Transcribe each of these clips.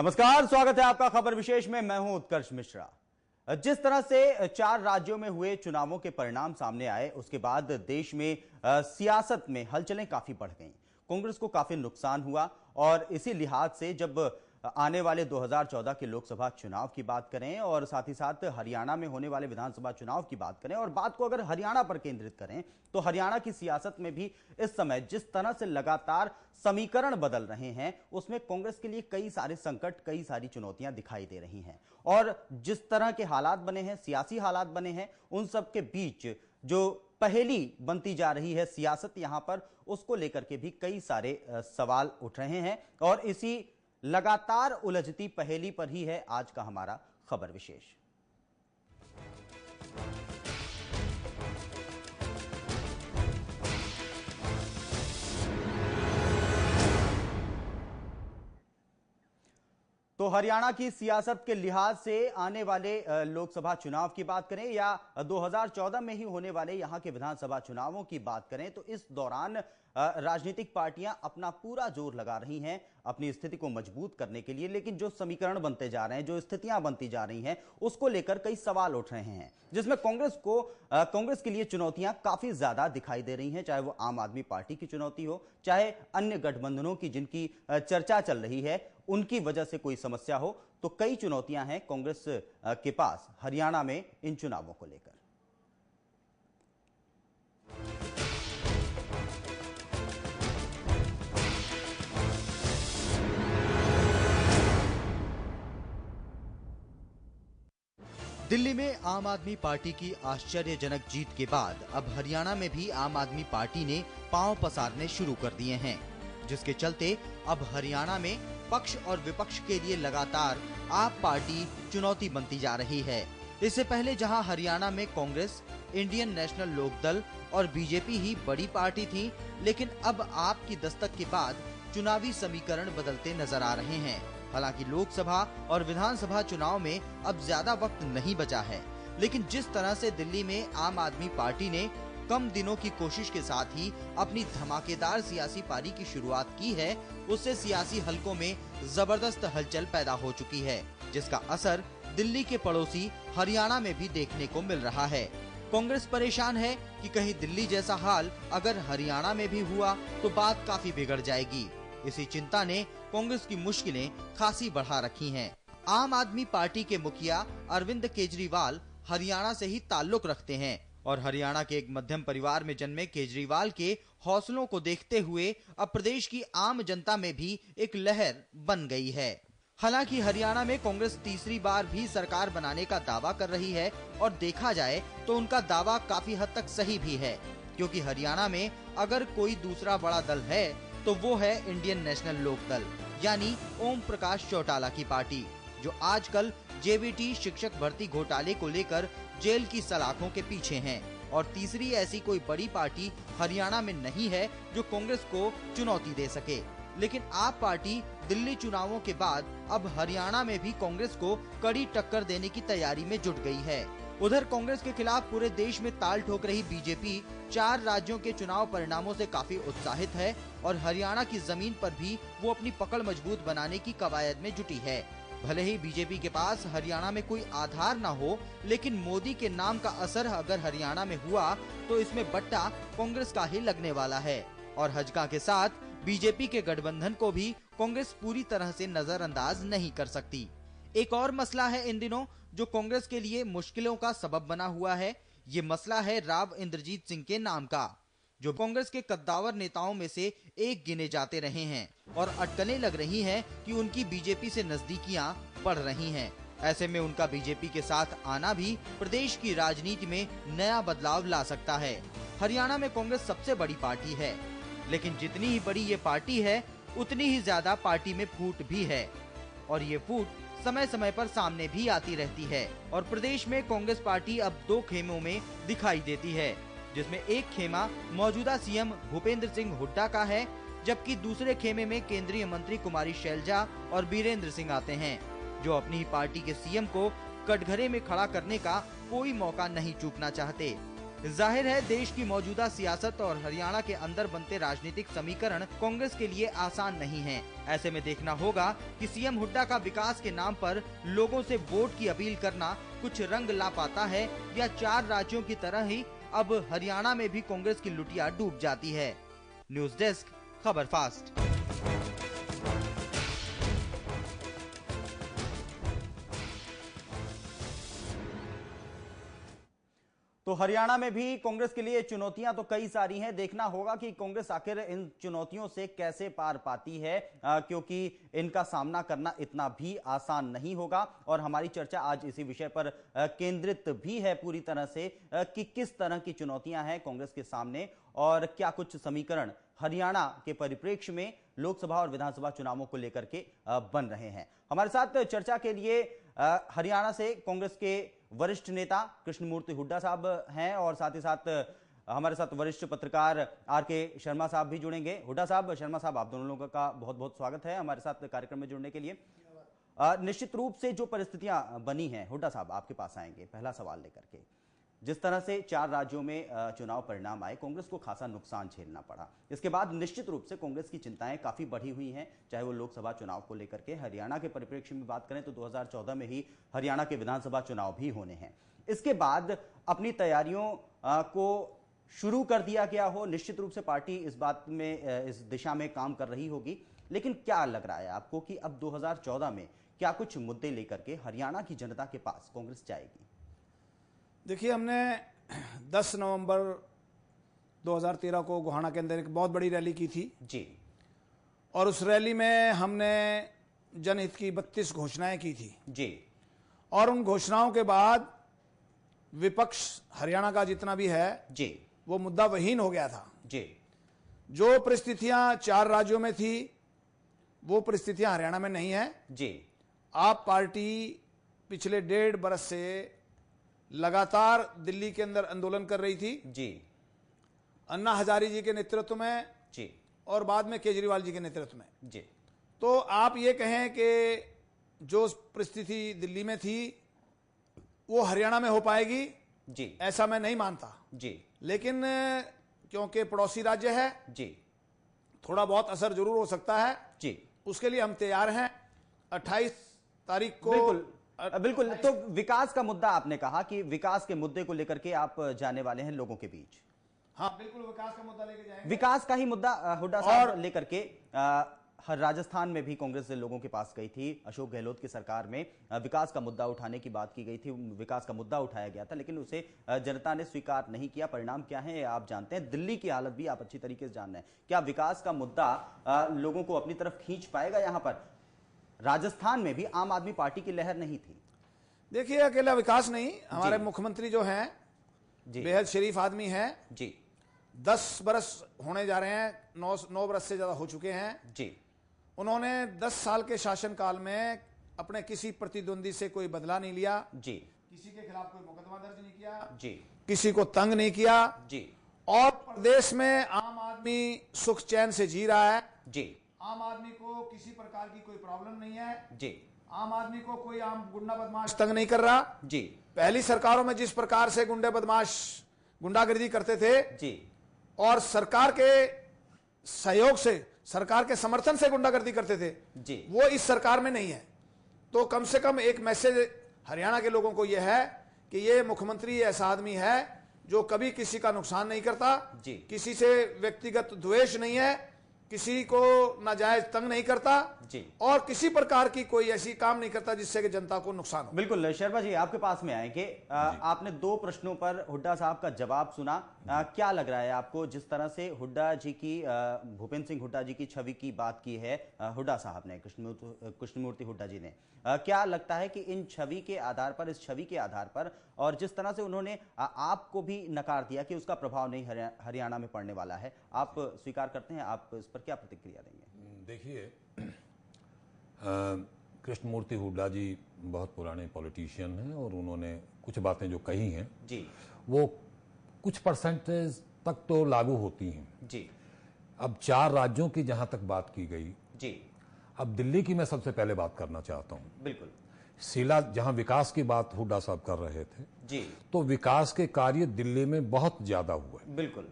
नमस्कार, स्वागत है आपका खबर विशेष में। मैं हूं उत्कर्ष मिश्रा। जिस तरह से 4 राज्यों में हुए चुनावों के परिणाम सामने आए, उसके बाद देश में सियासत में हलचलें काफी बढ़ गईं। कांग्रेस को काफी नुकसान हुआ और इसी लिहाज से जब आने वाले 2014 के लोकसभा चुनाव की बात करें और साथ ही साथ हरियाणा में होने वाले विधानसभा चुनाव की बात करें और बात को अगर हरियाणा पर केंद्रित करें तो हरियाणा की सियासत में भी इस समय जिस तरह से लगातार समीकरण बदल रहे हैं, उसमें कांग्रेस के लिए कई सारे संकट, कई सारी चुनौतियां दिखाई दे रही हैं। और जिस तरह के हालात बने हैं, सियासी हालात बने हैं, उन सब के बीच जो पहेली बनती जा रही है सियासत यहां पर, उसको लेकर के भी कई सारे सवाल उठ रहे हैं। और इसी लगातार उलझती पहेली पर ही है आज का हमारा खबर विशेष। तो हरियाणा की सियासत के लिहाज से आने वाले लोकसभा चुनाव की बात करें या 2014 में ही होने वाले यहां के विधानसभा चुनावों की बात करें, तो इस दौरान राजनीतिक पार्टियां अपना पूरा जोर लगा रही हैं अपनी स्थिति को मजबूत करने के लिए। लेकिन जो समीकरण बनते जा रहे हैं, जो स्थितियां बनती जा रही हैं, उसको लेकर कई सवाल उठ रहे हैं, जिसमें कांग्रेस के लिए चुनौतियां काफी ज्यादा दिखाई दे रही हैं। चाहे वो आम आदमी पार्टी की चुनौती हो, चाहे अन्य गठबंधनों की जिनकी चर्चा चल रही है उनकी वजह से कोई समस्या हो, तो कई चुनौतियां हैं कांग्रेस के पास हरियाणा में इन चुनावों को लेकर। दिल्ली में आम आदमी पार्टी की आश्चर्यजनक जीत के बाद अब हरियाणा में भी आम आदमी पार्टी ने पांव पसारने शुरू कर दिए हैं, जिसके चलते अब हरियाणा में पक्ष और विपक्ष के लिए लगातार आप पार्टी चुनौती बनती जा रही है। इससे पहले जहां हरियाणा में कांग्रेस, इंडियन नेशनल लोकदल और बीजेपी ही बड़ी पार्टी थी, लेकिन अब आप की दस्तक के बाद चुनावी समीकरण बदलते नजर आ रहे हैं। हालांकि लोकसभा और विधानसभा चुनाव में अब ज्यादा वक्त नहीं बचा है, लेकिन जिस तरह से दिल्ली में आम आदमी पार्टी ने कम दिनों की कोशिश के साथ ही अपनी धमाकेदार सियासी पारी की शुरुआत की है, उससे सियासी हलकों में जबरदस्त हलचल पैदा हो चुकी है, जिसका असर दिल्ली के पड़ोसी हरियाणा में भी देखने को मिल रहा है। कांग्रेस परेशान है कि कहीं दिल्ली जैसा हाल अगर हरियाणा में भी हुआ तो बात काफी बिगड़ जाएगी। इसी चिंता ने कांग्रेस की मुश्किलें खासी बढ़ा रखी हैं। आम आदमी पार्टी के मुखिया अरविंद केजरीवाल हरियाणा से ही ताल्लुक रखते हैं और हरियाणा के एक मध्यम परिवार में जन्मे केजरीवाल के हौसलों को देखते हुए अब प्रदेश की आम जनता में भी एक लहर बन गई है। हालांकि हरियाणा में कांग्रेस तीसरी बार भी सरकार बनाने का दावा कर रही है और देखा जाए तो उनका दावा काफी हद तक सही भी है, क्योंकि हरियाणा में अगर कोई दूसरा बड़ा दल है तो वो है इंडियन नेशनल लोकदल, यानी ओम प्रकाश चौटाला की पार्टी, जो आजकल जेबीटी शिक्षक भर्ती घोटाले को लेकर जेल की सलाखों के पीछे हैं। और तीसरी ऐसी कोई बड़ी पार्टी हरियाणा में नहीं है जो कांग्रेस को चुनौती दे सके। लेकिन आप पार्टी दिल्ली चुनावों के बाद अब हरियाणा में भी कांग्रेस को कड़ी टक्कर देने की तैयारी में जुट गई है। उधर कांग्रेस के खिलाफ पूरे देश में ताल ठोक रही बीजेपी 4 राज्यों के चुनाव परिणामों से काफी उत्साहित है और हरियाणा की जमीन पर भी वो अपनी पकड़ मजबूत बनाने की कवायद में जुटी है। भले ही बीजेपी के पास हरियाणा में कोई आधार न हो, लेकिन मोदी के नाम का असर अगर हरियाणा में हुआ तो इसमें बट्टा कांग्रेस का ही लगने वाला है। और हजका के साथ बीजेपी के गठबंधन को भी कांग्रेस पूरी तरह से नजरअंदाज नहीं कर सकती। एक और मसला है इन दिनों जो कांग्रेस के लिए मुश्किलों का सबब बना हुआ है। ये मसला है राव इंद्रजीत सिंह के नाम का, जो कांग्रेस के कद्दावर नेताओं में से एक गिने जाते रहे हैं और अटकलें लग रही हैं कि उनकी बीजेपी से नजदीकियां बढ़ रही हैं। ऐसे में उनका बीजेपी के साथ आना भी प्रदेश की राजनीति में नया बदलाव ला सकता है। हरियाणा में कांग्रेस सबसे बड़ी पार्टी है, लेकिन जितनी ही बड़ी ये पार्टी है उतनी ही ज्यादा पार्टी में फूट भी है और ये फूट समय समय पर सामने भी आती रहती है। और प्रदेश में कांग्रेस पार्टी अब 2 खेमों में दिखाई देती है, जिसमें एक खेमा मौजूदा सीएम भूपेंद्र सिंह हुड्डा का है, जबकि दूसरे खेमे में केंद्रीय मंत्री कुमारी शैलजा और बीरेंद्र सिंह आते हैं, जो अपनी ही पार्टी के सीएम को कटघरे में खड़ा करने का कोई मौका नहीं चूकना चाहते। जाहिर है देश की मौजूदा सियासत और हरियाणा के अंदर बनते राजनीतिक समीकरण कांग्रेस के लिए आसान नहीं हैं। ऐसे में देखना होगा कि सीएम हुड्डा का विकास के नाम पर लोगों से वोट की अपील करना कुछ रंग ला पाता है या 4 राज्यों की तरह ही अब हरियाणा में भी कांग्रेस की लुटिया डूब जाती है। न्यूज डेस्क, खबर फास्ट। तो हरियाणा में भी कांग्रेस के लिए चुनौतियां तो कई सारी हैं। देखना होगा कि कांग्रेस आखिर इन चुनौतियों से कैसे पार पाती है, क्योंकि इनका सामना करना इतना भी आसान नहीं होगा। और हमारी चर्चा आज इसी विषय पर केंद्रित भी है पूरी तरह से कि किस तरह की चुनौतियां हैं कांग्रेस के सामने और क्या कुछ समीकरण हरियाणा के परिप्रेक्ष्य में लोकसभा और विधानसभा चुनावों को लेकर के बन रहे हैं। हमारे साथ चर्चा के लिए हरियाणा से कांग्रेस के वरिष्ठ नेता कृष्णमूर्ति हुड्डा साहब हैं और साथ ही साथ हमारे साथ वरिष्ठ पत्रकार आर.के. शर्मा साहब भी जुड़ेंगे। हुड्डा साहब, शर्मा साहब, आप दोनों लोगों का बहुत बहुत स्वागत है हमारे साथ कार्यक्रम में जुड़ने के लिए। निश्चित रूप से जो परिस्थितियां बनी हैं, हुड्डा साहब आपके पास आएंगे पहला सवाल लेकर के। जिस तरह से 4 राज्यों में चुनाव परिणाम आए, कांग्रेस को खासा नुकसान झेलना पड़ा। इसके बाद निश्चित रूप से कांग्रेस की चिंताएं काफी बढ़ी हुई हैं, चाहे वो लोकसभा चुनाव को लेकर के। हरियाणा के परिप्रेक्ष्य में बात करें तो 2014 में ही हरियाणा के विधानसभा चुनाव भी होने हैं। इसके बाद अपनी तैयारियों को शुरू कर दिया गया हो, निश्चित रूप से पार्टी इस बात में, इस दिशा में काम कर रही होगी। लेकिन क्या लग रहा है आपको कि अब 2014 में क्या कुछ मुद्दे लेकर के हरियाणा की जनता के पास कांग्रेस जाएगी? देखिए, हमने 10 नवंबर 2013 को गोहाना के अंदर एक बहुत बड़ी रैली की थी जी, और उस रैली में हमने जनहित की 32 घोषणाएं की थी जी। और उन घोषणाओं के बाद विपक्ष हरियाणा का जितना भी है जी, वो मुद्दा वहीन हो गया था जी। जो परिस्थितियां 4 राज्यों में थी वो परिस्थितियां हरियाणा में नहीं है जी। आप पार्टी पिछले 1.5 बरस से लगातार दिल्ली के अंदर आंदोलन कर रही थी जी, अन्ना हजारे जी के नेतृत्व में जी, और बाद में केजरीवाल जी के नेतृत्व में जी। तो आप ये कहें कि जो परिस्थिति दिल्ली में थी वो हरियाणा में हो पाएगी, जी, ऐसा मैं नहीं मानता जी। लेकिन क्योंकि पड़ोसी राज्य है जी, थोड़ा बहुत असर जरूर हो सकता है जी। उसके लिए हम तैयार हैं। 28 तारीख को बिल्कुल बिल्कुल। तो विकास का मुद्दा, आपने कहा कि विकास के मुद्दे को लेकर के आप जाने वाले हैं लोगों के बीच। हाँ, बिल्कुल विकास का मुद्दा लेके जाएंगे। विकास का ही मुद्दा हुड्डा साहब लेकर के राजस्थान में भी कांग्रेस लोगों के पास गई थी। अशोक गहलोत की सरकार में विकास का मुद्दा उठाने की बात की गई थी, विकास का मुद्दा उठाया गया था, लेकिन उसे जनता ने स्वीकार नहीं किया। परिणाम क्या है आप जानते हैं, दिल्ली की हालत भी आप अच्छी तरीके से जान रहे हैं। क्या विकास का मुद्दा लोगों को अपनी तरफ खींच पाएगा? यहां पर राजस्थान में भी आम आदमी पार्टी की लहर नहीं थी। देखिए, अकेला विकास नहीं, हमारे मुख्यमंत्री जो हैं बेहद शरीफ आदमी हैं जी। 10 बरस होने जा रहे हैं, 9 बरस से ज्यादा हो चुके हैं जी। उन्होंने 10 साल के शासनकाल में अपने किसी प्रतिद्वंदी से कोई बदला नहीं लिया जी, किसी के खिलाफ कोई मुकदमा दर्ज नहीं किया जी, किसी को तंग नहीं किया जी, और प्रदेश में आम आदमी सुख चैन से जी रहा है जी। आम आदमी को किसी प्रकार की कोई प्रॉब्लम नहीं है जी, आम आदमी को कोई आम गुंडा बदमाश तंग नहीं कर रहा जी। पहली सरकारों में जिस प्रकार से गुंडे बदमाश गुंडागर्दी करते थे जी, और सरकार के सहयोग से, सरकार के समर्थन से गुंडागर्दी करते थे जी, वो इस सरकार में नहीं है। तो कम से कम एक मैसेज हरियाणा के लोगों को यह है कि ये मुख्यमंत्री ऐसा आदमी है जो कभी किसी का नुकसान नहीं करता जी। किसी से व्यक्तिगत द्वेष नहीं है, किसी को नाजायज तंग नहीं करता जी। और किसी प्रकार की कोई ऐसी काम नहीं करता जिससे कि जनता को नुकसान हो। बिल्कुल। शर्मा जी, आपके पास में आएंगे। आपने 2 प्रश्नों पर हुड्डा साहब का जवाब सुना। क्या लग रहा है आपको, जिस तरह से हुड्डा जी की, भूपेंद्र सिंह हुड्डा जी की छवि की बात की है हुड्डा साहब ने, कृष्णमूर्ति हुड्डा जी ने, क्या लगता है कि इन छवि के आधार पर, इस छवि के आधार पर, और जिस तरह से उन्होंने आपको भी नकार दिया कि उसका प्रभाव नहीं हरियाणा में पड़ने वाला है, आप स्वीकार करते हैं? आप इस पर क्या प्रतिक्रिया देंगे? देखिए, कृष्णमूर्ति हुड्डा जी बहुत पुराने पॉलिटिशियन हैं और उन्होंने कुछ बातें जो कही हैं जी, वो कुछ परसेंटेज तक तो लागू होती हैं जी। अब 4 राज्यों की जहां तक बात की गई जी, अब दिल्ली की मैं सबसे पहले बात करना चाहता हूं। बिल्कुल। शीला, जहां विकास की बात हुड्डा साहब कर रहे थे जी, तो विकास के कार्य दिल्ली में बहुत ज्यादा हुए। बिल्कुल,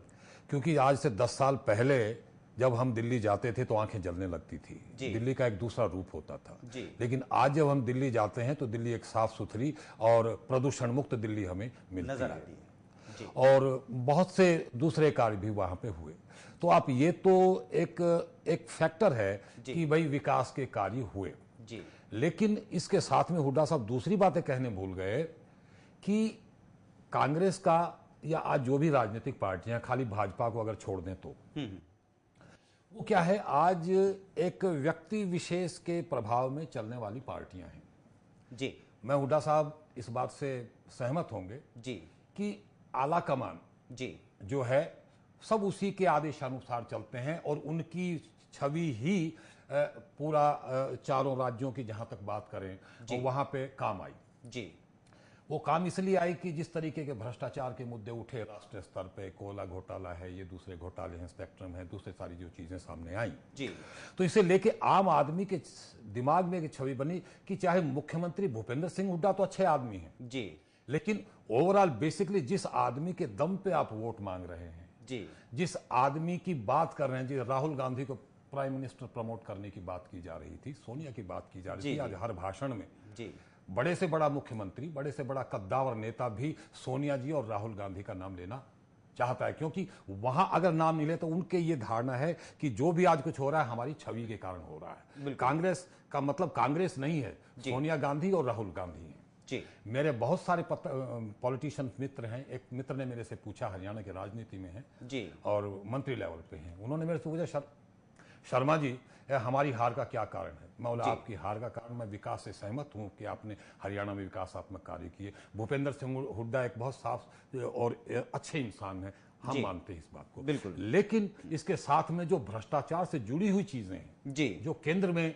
क्योंकि आज से 10 साल पहले जब हम दिल्ली जाते थे तो आंखें जलने लगती थी, दिल्ली का एक दूसरा रूप होता था। लेकिन आज जब हम दिल्ली जाते हैं तो दिल्ली एक साफ सुथरी और प्रदूषण मुक्त दिल्ली हमें मिलती नजर है। आती है जी। और बहुत से दूसरे कार्य भी वहां पे हुए। तो आप ये तो एक फैक्टर है कि भाई विकास के कार्य हुए जी। लेकिन इसके साथ में हुड्डा साहब दूसरी बातें कहने भूल गए कि कांग्रेस का या आज जो भी राजनीतिक पार्टियां, खाली भाजपा को अगर छोड़ दें तो वो क्या है, आज एक व्यक्ति विशेष के प्रभाव में चलने वाली पार्टियां हैं जी। मैं हुड्डा साहब इस बात से सहमत होंगे जी कि आला कमान जी जो है सब उसी के आदेशानुसार चलते हैं और उनकी छवि ही पूरा चारों राज्यों की जहां तक बात करें तो वहां पे काम आई जी। वो काम इसलिए आई कि जिस तरीके के भ्रष्टाचार के मुद्दे उठे राष्ट्रीय स्तर पे, कोयला घोटाला है, ये दूसरे घोटाले हैं, स्पेक्ट्रम है, दूसरे सारी जो चीजें सामने आई जी। तो इसे लेके आम आदमी के दिमाग में एक छवि बनी कि चाहे मुख्यमंत्री भूपेंद्र सिंह हुड्डा तो अच्छे आदमी हैं जी, लेकिन ओवरऑल बेसिकली जिस आदमी के दम पे आप वोट मांग रहे हैं जी, जिस आदमी की बात कर रहे हैं, जी राहुल गांधी को प्राइम मिनिस्टर प्रमोट करने की बात की जा रही थी, सोनिया की बात की जा रही थी, आज हर भाषण में जी, बड़े से बड़ा मुख्यमंत्री, बड़े से बड़ा कद्दावर नेता भी सोनिया जी और राहुल गांधी का नाम लेना चाहता है क्योंकि वहां अगर नाम मिले तो उनके ये धारणा है कि जो भी आज कुछ हो रहा है हमारी छवि के कारण हो रहा है। कांग्रेस का मतलब कांग्रेस नहीं है, सोनिया गांधी और राहुल गांधी हैं जी। मेरे बहुत सारे पॉलिटिशियन मित्र हैं। एक मित्र ने मेरे से पूछा, हरियाणा की राजनीति में है जी और मंत्री लेवल पे हैं, उन्होंने मेरे से पूछा शर्मा जी हमारी हार का क्या कारण है? मैं बोला आपकी हार का कारण, मैं विकास से सहमत हूं कि आपने हरियाणा में विकासात्मक कार्य किए। भूपेंद्र सिंह हुड्डा एक बहुत साफ और अच्छे इंसान है, हम मानते हैं इस बात को बिल्कुल। लेकिन इसके साथ में जो भ्रष्टाचार से जुड़ी हुई चीजें हैं जी, जो केंद्र में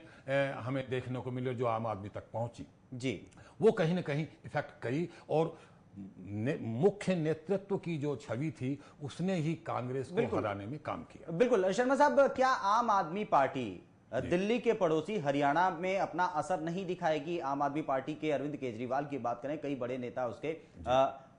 हमें देखने को मिली, जो आम आदमी तक पहुंची जी, वो कहीं ना कहीं इफेक्ट करी और मुख्य नेतृत्व की जो छवि थी उसने ही कांग्रेस को हराने में काम किया। बिल्कुल। शर्मा साहब, क्या आम आदमी पार्टी दिल्ली के पड़ोसी हरियाणा में अपना असर नहीं दिखाएगी? आम आदमी पार्टी के अरविंद केजरीवाल की बात करें, कई बड़े नेता उसके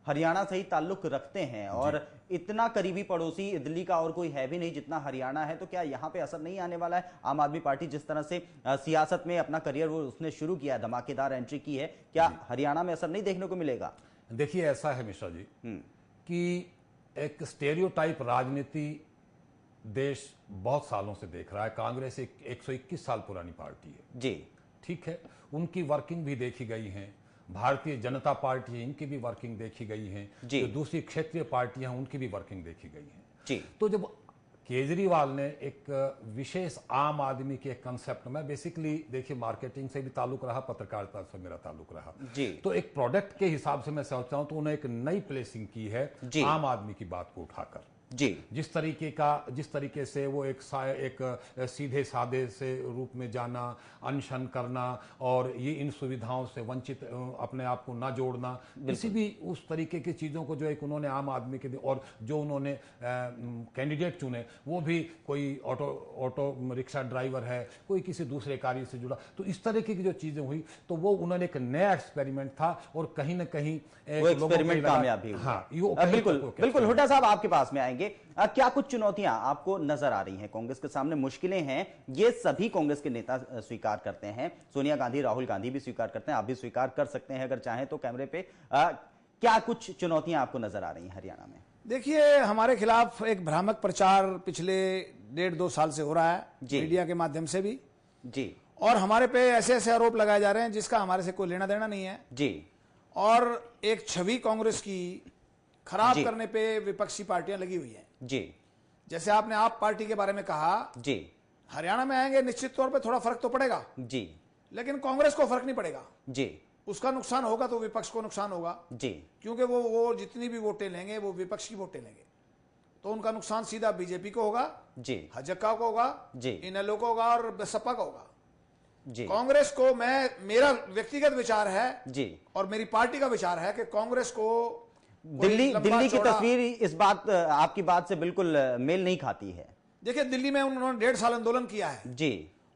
हरियाणा से ही ताल्लुक रखते हैं और इतना करीबी पड़ोसी दिल्ली का और कोई है भी नहीं जितना हरियाणा है, तो क्या यहाँ पे असर नहीं आने वाला है? आम आदमी पार्टी जिस तरह से सियासत में अपना करियर वो उसने शुरू किया, धमाकेदार एंट्री की है, क्या हरियाणा में असर नहीं देखने को मिलेगा? देखिए ऐसा है मिश्रा जी कि एक स्टेरियोटाइप राजनीति देश बहुत सालों से देख रहा है। कांग्रेस एक 121 साल पुरानी पार्टी है जी, ठीक है, उनकी वर्किंग भी देखी गई है। भारतीय जनता पार्टी है, इनकी भी वर्किंग देखी गई है, जो दूसरी क्षेत्रीय पार्टियां हैं उनकी भी वर्किंग देखी गई है जी। तो जब केजरीवाल ने एक विशेष आम आदमी के कंसेप्ट में, बेसिकली देखिए मार्केटिंग से भी ताल्लुक रहा, पत्रकारिता से मेरा ताल्लुक रहा जी, तो एक प्रोडक्ट के हिसाब से मैं सोचता हूं तो उन्होंने एक नई प्लेसिंग की है आम आदमी की बात को उठाकर जी। जिस तरीके से वो एक सीधे साधे से रूप में जाना, अनशन करना और ये इन सुविधाओं से वंचित अपने आप को ना जोड़ना, किसी भी उस तरीके की चीजों को जो एक उन्होंने आम आदमी के और जो उन्होंने कैंडिडेट चुने वो भी कोई ऑटो रिक्शा ड्राइवर है, कोई किसी दूसरे कार्य से जुड़ा, तो इस तरीके की जो चीजें हुई तो वो उन्होंने एक नया एक्सपेरिमेंट था और कहीं ना कहीं वो एक्सपेरिमेंट कामयाब भी हुआ। हाँ, बिल्कुल बिल्कुल। हुड्डा साहब आपके पास में आएंगे, क्या कुछ चुनौतियां आपको नजर आ रही हैं? कांग्रेस के सामने मुश्किलें हैं, ये सभी कांग्रेस के नेता स्वीकार करते हैं, सोनिया गांधी, राहुल गांधी भी स्वीकार करते हैं, आप भी स्वीकार कर सकते हैं अगर चाहें तो कैमरे पे। क्या कुछ चुनौतियां आपको नजर आ रही हैं हरियाणा में? देखिए, हमारे खिलाफ एक भ्रामक प्रचार पिछले 1.5-2 साल से हो रहा है मीडिया के माध्यम से भी जी, और हमारे पे ऐसे ऐसे आरोप लगाए जा रहे हैं जिसका हमारे से कोई लेना देना नहीं है जी, और एक छवि कांग्रेस की खराब करने पे विपक्षी पार्टियां लगी हुई हैं जी। जैसे आपने आप पार्टी के बारे में कहा जी, हरियाणा में आएंगे, निश्चित तौर पे थोड़ा फर्क तो पड़ेगा जी, लेकिन कांग्रेस को फर्क नहीं पड़ेगा जी, उसका नुकसान होगा तो विपक्ष को नुकसान होगा जी, क्योंकि वो जितनी भी वोटें लेंगे वो विपक्ष की वोटें लेंगे, तो उनका नुकसान सीधा बीजेपी को होगा जी, हजक्का को होगा जी, इनेलो को होगा और बसपा का होगा जी। कांग्रेस को मेरा व्यक्तिगत विचार है जी और मेरी पार्टी का विचार है कि कांग्रेस को दिल्ली की तस्वीर इस बात आपकी बात से बिल्कुल मेल नहीं खाती है। देखिए, दिल्ली में उन्होंने 1.5 साल आंदोलन किया है जी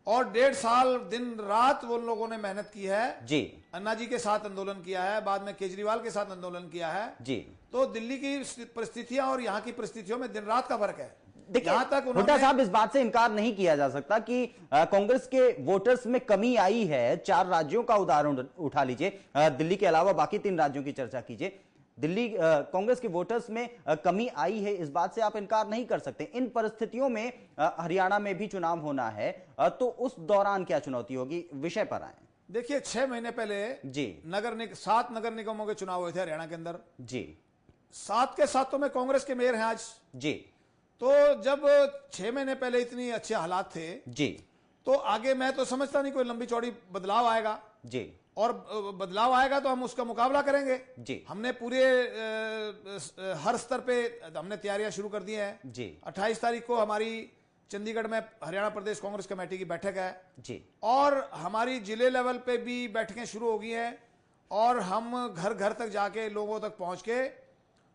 और 1.5 साल दिन रात वो लोगों ने मेहनत की है जी। अन्ना जी के साथ आंदोलन किया है, बाद में केजरीवाल के साथ आंदोलन किया है जी। तो दिल्ली की परिस्थितियां और यहाँ की परिस्थितियों में दिन रात का फर्क है। देखिए यहाँ तक हुड्डा साहब, इस बात से इनकार नहीं किया जा सकता कि कांग्रेस के वोटर्स में कमी आई है। 4 राज्यों का उदाहरण उठा लीजिए, दिल्ली के अलावा बाकी 3 राज्यों की चर्चा कीजिए। दिल्ली कांग्रेस के वोटर्स में कमी आई है, इस बात से आप इनकार नहीं कर सकते। इन परिस्थितियों में हरियाणा में भी चुनाव होना है, तो उस दौरान क्या चुनौती होगी, विषय पर आए। देखिए 6 महीने पहले जी 7 नगर निगमों के चुनाव हुए थे हरियाणा के अंदर। जी 7 के 7 में कांग्रेस के मेयर हैं आज। जी। तो जब 6 महीने पहले इतनी अच्छे हालात थे जी तो आगे मैं तो समझता नहीं कोई लंबी चौड़ी बदलाव आएगा। जी। और बदलाव आएगा तो हम उसका मुकाबला करेंगे। जी। हमने पूरे हर स्तर पे हमने तैयारियां शुरू कर दी हैं। जी। 28 तारीख को हमारी चंडीगढ़ में हरियाणा प्रदेश कांग्रेस कमेटी की बैठक है जी। और हमारी जिले लेवल पे भी बैठकें शुरू हो गई हैं और हम घर घर तक जाके लोगों तक पहुंच के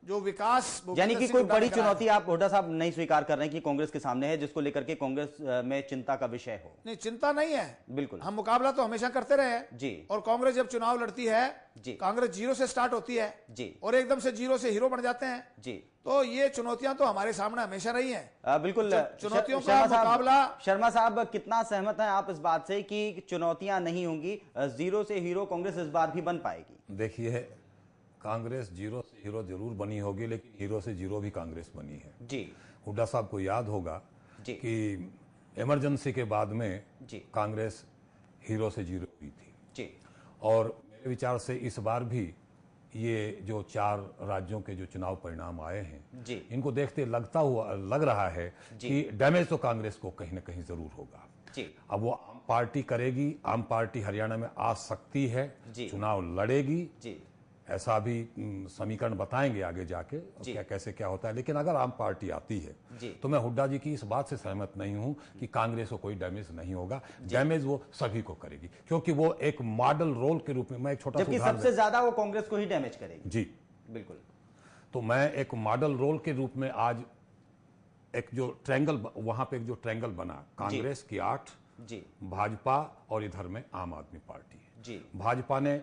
जो विकास, यानी कि कोई बड़ी चुनौती आप हुड्डा साहब नहीं स्वीकार कर रहे हैं कि कांग्रेस के सामने है, जिसको लेकर के कांग्रेस में चिंता का विषय हो? नहीं, चिंता नहीं है। बिल्कुल, हम मुकाबला तो हमेशा करते रहे हैं जी। और कांग्रेस जब चुनाव लड़ती है जी, कांग्रेस 0 से स्टार्ट होती है जी और एकदम से 0 से हीरो बन जाते हैं जी। तो ये चुनौतियां तो हमारे सामने हमेशा रही हैं। बिल्कुल। चुनौतियों का मुकाबला। शर्मा साहब, कितना सहमत हैं आप इस बात से कि चुनौतियां नहीं होंगी, 0 से हीरो कांग्रेस इस बार भी बन पाएगी? देखिए, कांग्रेस 0 से हीरो जरूर बनी होगी, लेकिन हीरो से 0 भी कांग्रेस बनी है जी। हुड्डा साहब को याद होगा जी कि इमरजेंसी के बाद में जी कांग्रेस हीरो से 0 हुई थी जी। और मेरे विचार से इस बार भी ये जो 4 राज्यों के जो चुनाव परिणाम आए हैं जी, इनको देखते लग रहा है कि डैमेज तो कांग्रेस को कहीं ना कहीं जरूर होगा जी। अब वो आम पार्टी करेगी, आम पार्टी हरियाणा में आ सकती है, चुनाव लड़ेगी जी। ऐसा भी समीकरण बताएंगे आगे जाके क्या कैसे क्या होता है, लेकिन अगर आम पार्टी आती है तो मैं हुड्डा जी की इस बात से सहमत नहीं हूं कि कांग्रेस को कोई डैमेज नहीं होगा। डैमेज वो सभी को करेगी क्योंकि वो एक मॉडल रोल के रूप में, मैं एक छोटा सा जबकि सबसे ज्यादा वो कांग्रेस को ही डैमेज करेगी। जी बिल्कुल। तो मैं एक मॉडल रोल के रूप में आज एक जो ट्रायंगल, वहां पे एक जो ट्रायंगल बना, कांग्रेस की 8 जी, भाजपा और इधर में आम आदमी पार्टी है जी। भाजपा ने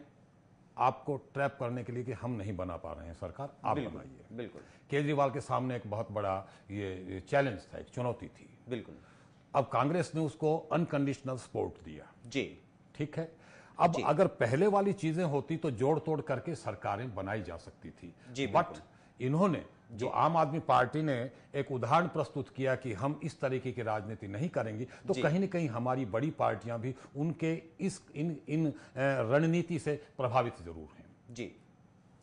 आपको ट्रैप करने के लिए कि हम नहीं बना पा रहे हैं सरकार, आप बनाइए। बिल्कुल। केजरीवाल के सामने एक बहुत बड़ा ये चैलेंज था, एक चुनौती थी। बिल्कुल। अब कांग्रेस ने उसको अनकंडीशनल सपोर्ट दिया जी, ठीक है। अब अगर पहले वाली चीजें होती तो जोड़ तोड़ करके सरकारें बनाई जा सकती थी जी, बट इन्होंने जो आम आदमी पार्टी ने एक उदाहरण प्रस्तुत किया कि हम इस तरीके की राजनीति नहीं करेंगे, तो कहीं न कहीं हमारी बड़ी पार्टियां भी उनके इन रणनीति से प्रभावित जरूर हैं जी।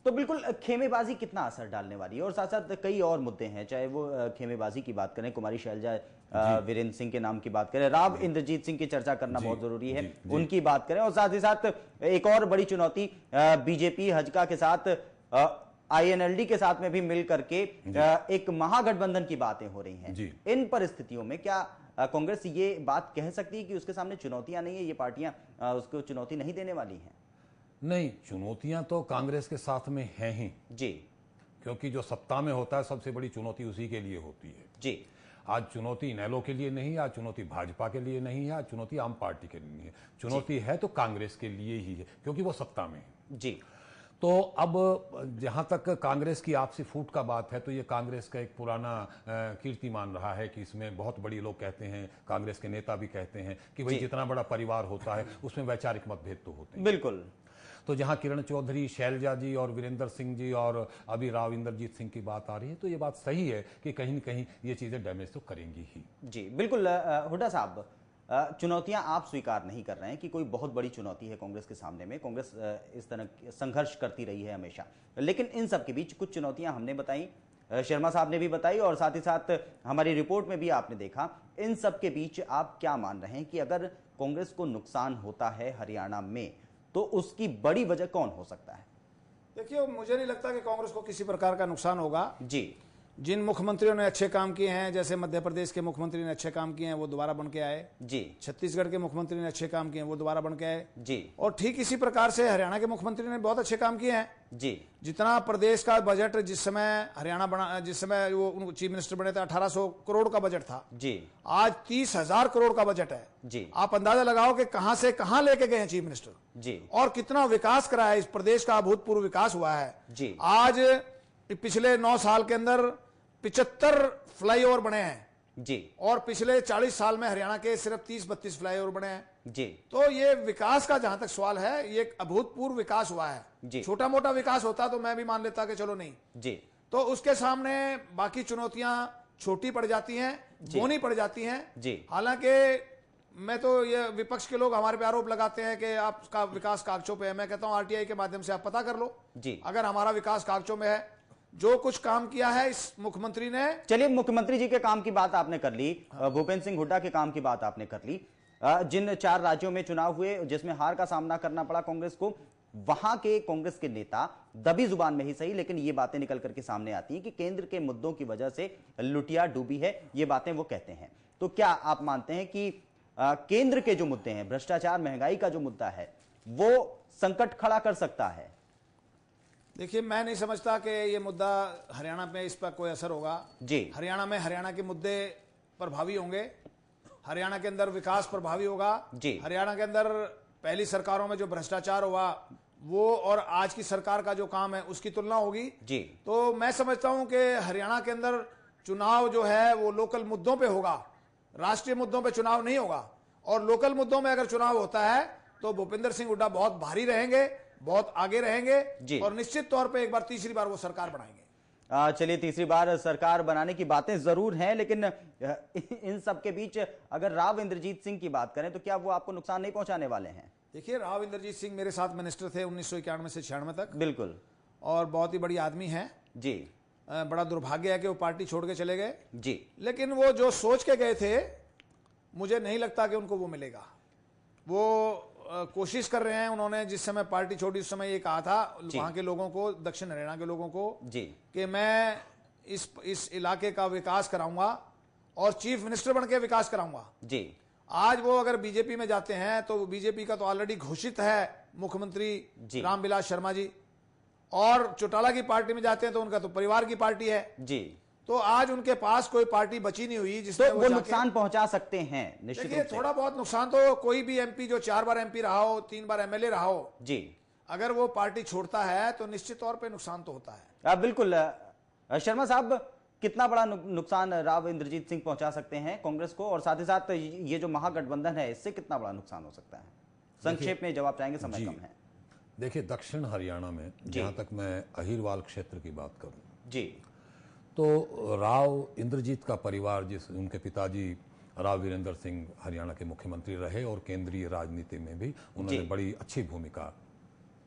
तो बिल्कुल खेमेबाजी कितना असर डालने वाली है, और साथ साथ कई और मुद्दे हैं, चाहे वो खेमेबाजी की बात करें, कुमारी शैलजा वीरेंद्र सिंह के नाम की बात करें, राव इंद्रजीत सिंह की चर्चा करना बहुत जरूरी है, उनकी बात करें, और साथ ही साथ एक और बड़ी चुनौती बीजेपी हजका के साथ INLD के साथ में भी मिल करके एक महागठबंधन की बातें हो रही हैं। इन परिस्थितियों में क्या कांग्रेस ये बात कह सकती है कि उसके सामने चुनौतियां नहीं है, ये पार्टियां उसको चुनौती नहीं देने वाली हैं? नहीं, चुनौतियां तो कांग्रेस के साथ में हैं ही जी, क्योंकि जो सत्ता में होता है सबसे बड़ी चुनौती उसी के लिए होती है जी। आज चुनौती इनेलो के लिए नहीं है, आज चुनौती भाजपा के लिए नहीं है, आज चुनौती आम पार्टी के लिए नहीं है, चुनौती है तो कांग्रेस के लिए ही है क्योंकि वो सत्ता में है जी। तो अब जहां तक कांग्रेस की आपसी फूट का बात है, तो ये कांग्रेस का एक पुराना कीर्तिमान रहा है कि इसमें बहुत बड़ी, लोग कहते हैं, कांग्रेस के नेता भी कहते हैं कि भाई जितना बड़ा परिवार होता है उसमें वैचारिक मतभेद तो होते हैं। बिल्कुल। तो जहां किरण चौधरी, शैलजा जी और वीरेंद्र सिंह जी और अभी राव इंद्रजीत सिंह की बात आ रही है, तो ये बात सही है कि कहीं न कहीं ये चीजें डैमेज तो करेंगी ही जी। बिल्कुल। हुड्डा साहब, चुनौतियां आप स्वीकार नहीं कर रहे हैं कि कोई बहुत बड़ी चुनौती है कांग्रेस के सामने में, कांग्रेस इस तरह संघर्ष करती रही है हमेशा, लेकिन इन सब के बीच कुछ चुनौतियां हमने बताई, शर्मा साहब ने भी बताई, और साथ ही साथ हमारी रिपोर्ट में भी आपने देखा। इन सब के बीच आप क्या मान रहे हैं कि अगर कांग्रेस को नुकसान होता है हरियाणा में तो उसकी बड़ी वजह कौन हो सकता है? देखिए, मुझे नहीं लगता कि कांग्रेस को किसी प्रकार का नुकसान होगा जी। जिन मुख्यमंत्रियों ने अच्छे काम किए हैं, जैसे मध्य प्रदेश के मुख्यमंत्री ने अच्छे काम किए हैं, वो दोबारा बन के आए जी। छत्तीसगढ़ के मुख्यमंत्री ने अच्छे काम किए हैं, वो दोबारा बन के आए जी। और ठीक इसी प्रकार से हरियाणा के मुख्यमंत्री ने बहुत अच्छे काम किए हैं जी। जितना प्रदेश का बजट जिस समय हरियाणा बना, जिस समय वो चीफ मिनिस्टर बने थे, 1800 करोड़ का बजट था जी। आज 30,000 करोड़ का बजट है जी। आप अंदाजा लगाओ कि कहां से कहां लेके गए हैं चीफ मिनिस्टर जी। और कितना विकास करा है। इस प्रदेश का अभूतपूर्व विकास हुआ है जी। आज पिछले 9 साल के अंदर 75 फ्लाईओवर बने हैं जी। और पिछले 40 साल में हरियाणा के सिर्फ 30-32 फ्लाईओवर बने हैं जी। तो ये विकास का जहां तक सवाल है, ये एक अभूतपूर्व विकास हुआ है जी। छोटा मोटा विकास होता तो मैं भी मान लेता कि चलो नहीं जी। तो उसके सामने बाकी चुनौतियां छोटी पड़ जाती हैं, बौनी पड़ जाती हैं जी। हालांकि मैं तो ये विपक्ष के लोग हमारे पे आरोप लगाते हैं कि आपका विकास कागजों पे है। मैं कहता हूं आरटीआई के माध्यम से आप पता कर लो जी। अगर हमारा विकास कागजों में है। जो कुछ काम किया है इस मुख्यमंत्री ने, चलिए मुख्यमंत्री जी के काम की बात आपने कर ली, भूपेंद्र सिंह हुड्डा के काम की बात आपने कर ली। जिन 4 राज्यों में चुनाव हुए जिसमें हार का सामना करना पड़ा कांग्रेस को, वहां के कांग्रेस के नेता दबी जुबान में ही सही लेकिन ये बातें निकल करके सामने आती हैं कि केंद्र के मुद्दों की वजह से लुटिया डूबी है, ये बातें वो कहते हैं। तो क्या आप मानते हैं कि केंद्र के जो मुद्दे हैं, भ्रष्टाचार, महंगाई का जो मुद्दा है, वो संकट खड़ा कर सकता है? देखिए मैं नहीं समझता कि ये मुद्दा हरियाणा में इस पर कोई असर होगा जी। हरियाणा में हरियाणा के मुद्दे प्रभावी होंगे, हरियाणा के अंदर विकास प्रभावी होगा जी। हरियाणा के अंदर पहली सरकारों में जो भ्रष्टाचार हुआ वो और आज की सरकार का जो काम है उसकी तुलना होगी जी। तो मैं समझता हूं कि हरियाणा के अंदर चुनाव जो है वो लोकल मुद्दों पे होगा, राष्ट्रीय मुद्दों पे चुनाव नहीं होगा। और लोकल मुद्दों में अगर चुनाव होता है तो भूपेंद्र सिंह हुड्डा बहुत भारी रहेंगे, बहुत आगे रहेंगे और निश्चित तौर पे एक बार तीसरी बार वो सरकार बनाएंगे। चलिए तीसरी बार सरकार बनाने की बातें जरूर हैं लेकिन इन सब के बीच अगर राव इंद्रजीत सिंह की बात करें तो क्या वो आपको नुकसान नहीं पहुंचाने वाले हैं? देखिए राव इंद्रजीत सिंह मेरे साथ मिनिस्टर थे 1991 से 96 तक, बिल्कुल, और बहुत ही बड़ी आदमी है जी। बड़ा दुर्भाग्य है कि वो पार्टी छोड़ के चले गए जी, लेकिन वो जो सोच के गए थे मुझे नहीं लगता कि उनको वो मिलेगा। वो कोशिश कर रहे हैं, उन्होंने जिस समय पार्टी छोड़ी उस समय ये कहा था वहां के लोगों को, दक्षिण हरियाणा के लोगों को जी, कि मैं इस इलाके का विकास कराऊंगा और चीफ मिनिस्टर बन के विकास कराऊंगा जी। आज वो अगर बीजेपी में जाते हैं तो बीजेपी का तो ऑलरेडी घोषित है मुख्यमंत्री रामविलास शर्मा जी, और चौटाला की पार्टी में जाते हैं तो उनका तो परिवार की पार्टी है जी। तो आज उनके पास कोई पार्टी बची नहीं हुई जिसमें तो वो नुकसान पहुंचा सकते हैं निश्चित रूप से। थोड़ा बहुत नुकसान तो कोई भी एमपी जो 4 बार एमपी रहा हो, 3 बार एमएलए रहा हो जी, अगर वो पार्टी छोड़ता है तो निश्चित तौर पे नुकसान तो होता है। बिल्कुल। शर्मा साहब, कितना बड़ा नुकसान राव इंद्रजीत सिंह पहुंचा सकते हैं कांग्रेस को, और साथ ही साथ ये जो महागठबंधन है इससे कितना बड़ा नुकसान हो सकता है? संक्षेप में जवाब चाहेंगे, समय कम है। देखिए दक्षिण हरियाणा में जहां तक मैं अहिरवाल क्षेत्र की बात करूं जी, तो राव इंद्रजीत का परिवार, जिस उनके पिताजी राव वीरेंद्र सिंह हरियाणा के मुख्यमंत्री रहे और केंद्रीय राजनीति में भी उन्होंने बड़ी अच्छी भूमिका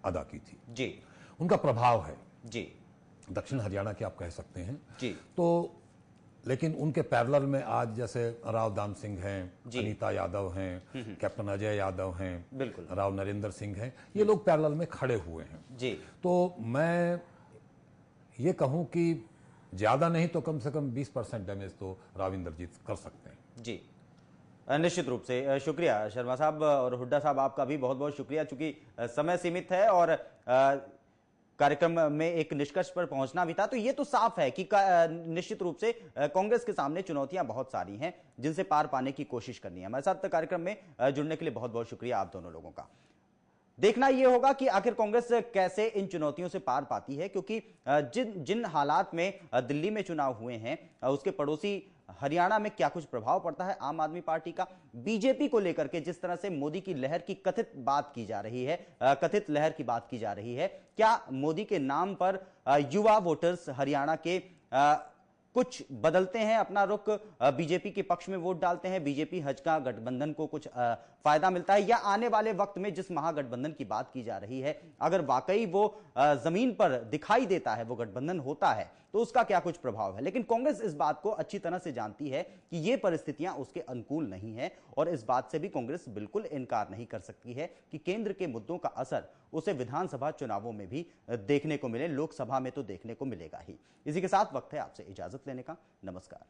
अदा की थी जी, उनका प्रभाव है जी दक्षिण हरियाणा के, आप कह सकते हैं जी। तो लेकिन उनके पैरेलल में आज जैसे राव दान सिंह हैं, अनीता यादव हैं, कैप्टन अजय यादव हैं, बिल्कुल, राव नरेंद्र सिंह हैं, ये लोग पैरेलल में खड़े हुए हैं जी। तो मैं ये कहूं कि ज्यादा नहीं तो कम से कम 20% डैमेज तो राव इंद्रजीत कर सकते हैं जी। निश्चित रूप से शुक्रिया शर्मा साहब, और हुड्डा साहब आपका भी बहुत बहुत शुक्रिया। चूंकि समय सीमित है और कार्यक्रम में एक निष्कर्ष पर पहुंचना भी था, तो ये तो साफ है कि निश्चित रूप से कांग्रेस के सामने चुनौतियां बहुत सारी हैं जिनसे पार पाने की कोशिश करनी है। हमारे साथ कार्यक्रम में जुड़ने के लिए बहुत बहुत शुक्रिया आप दोनों लोगों का। देखना यह होगा कि आखिर कांग्रेस कैसे इन चुनौतियों से पार पाती है, क्योंकि जिन हालात में दिल्ली में चुनाव हुए हैं उसके पड़ोसी हरियाणा में क्या कुछ प्रभाव पड़ता है आम आदमी पार्टी का, बीजेपी को लेकर के जिस तरह से मोदी की लहर की कथित बात की जा रही है, कथित लहर की बात की जा रही है, क्या मोदी के नाम पर युवा वोटर्स हरियाणा के कुछ बदलते हैं अपना रुख, बीजेपी के पक्ष में वोट डालते हैं, बीजेपी हजका गठबंधन को कुछ फायदा मिलता है, या आने वाले वक्त में जिस महागठबंधन की बात की जा रही है अगर वाकई वो जमीन पर दिखाई देता है, वो गठबंधन होता है, तो उसका क्या कुछ प्रभाव है। लेकिन कांग्रेस इस बात को अच्छी तरह से जानती है कि ये परिस्थितियां उसके अनुकूल नहीं है, और इस बात से भी कांग्रेस बिल्कुल इनकार नहीं कर सकती है कि केंद्र के मुद्दों का असर उसे विधानसभा चुनावों में भी देखने को मिले, लोकसभा में तो देखने को मिलेगा ही। इसी के साथ वक्त है आपसे इजाजत लेने का। नमस्कार।